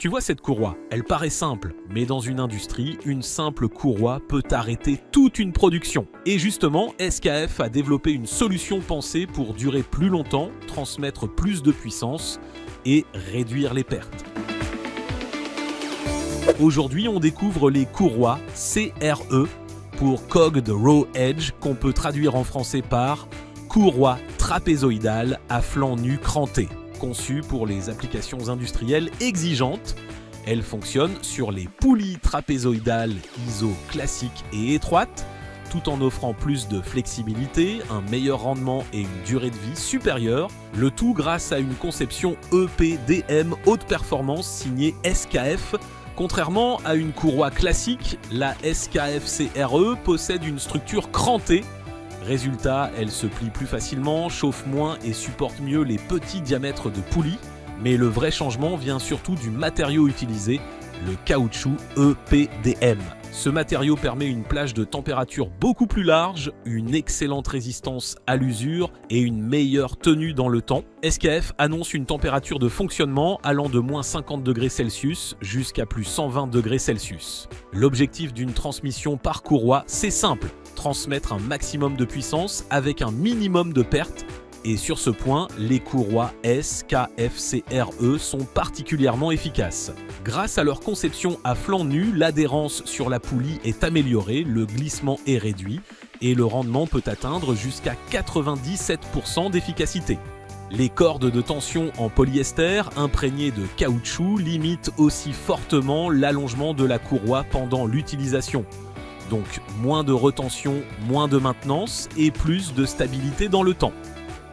Tu vois cette courroie, elle paraît simple, mais dans une industrie, une simple courroie peut arrêter toute une production. Et justement, SKF a développé une solution pensée pour durer plus longtemps, transmettre plus de puissance et réduire les pertes. Aujourd'hui, on découvre les courroies CRE pour Cogged Raw Edge, qu'on peut traduire en français par courroie trapézoïdale à flanc nu cranté. Conçue pour les applications industrielles exigeantes. Elle fonctionne sur les poulies trapézoïdales ISO classiques et étroites, tout en offrant plus de flexibilité, un meilleur rendement et une durée de vie supérieure, le tout grâce à une conception EPDM haute performance signée SKF. Contrairement à une courroie classique, la SKF CRE possède une structure crantée. Résultat, elle se plie plus facilement, chauffe moins et supporte mieux les petits diamètres de poulies. Mais le vrai changement vient surtout du matériau utilisé, le caoutchouc EPDM. Ce matériau permet une plage de température beaucoup plus large, une excellente résistance à l'usure et une meilleure tenue dans le temps. SKF annonce une température de fonctionnement allant de moins 50 degrés Celsius jusqu'à plus 120 degrés Celsius. L'objectif d'une transmission par courroie, c'est simple. Transmettre un maximum de puissance avec un minimum de pertes. Et sur ce point, les courroies SKF-CRE sont particulièrement efficaces. Grâce à leur conception à flanc nu, l'adhérence sur la poulie est améliorée, le glissement est réduit et le rendement peut atteindre jusqu'à 97% d'efficacité. Les cordes de tension en polyester imprégnées de caoutchouc limitent aussi fortement l'allongement de la courroie pendant l'utilisation. Donc moins de retention, moins de maintenance et plus de stabilité dans le temps.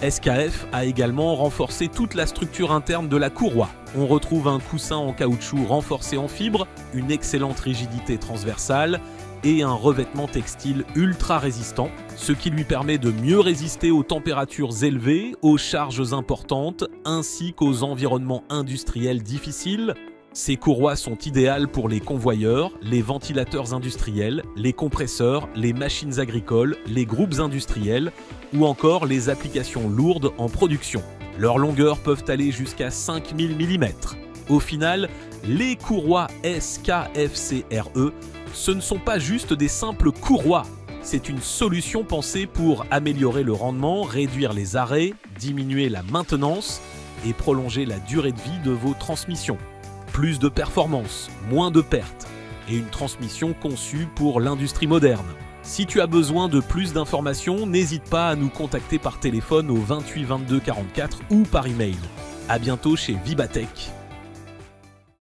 SKF a également renforcé toute la structure interne de la courroie. On retrouve un coussin en caoutchouc renforcé en fibre, une excellente rigidité transversale et un revêtement textile ultra résistant, ce qui lui permet de mieux résister aux températures élevées, aux charges importantes ainsi qu'aux environnements industriels difficiles. Ces courroies sont idéales pour les convoyeurs, les ventilateurs industriels, les compresseurs, les machines agricoles, les groupes industriels ou encore les applications lourdes en production. Leurs longueurs peuvent aller jusqu'à 5000 mm. Au final, les courroies SKF-CRE, ce ne sont pas juste des simples courroies. C'est une solution pensée pour améliorer le rendement, réduire les arrêts, diminuer la maintenance et prolonger la durée de vie de vos transmissions. Plus de performance, moins de pertes et une transmission conçue pour l'industrie moderne. Si tu as besoin de plus d'informations, n'hésite pas à nous contacter par téléphone au 28 22 44 ou par email. À bientôt chez Vibatech.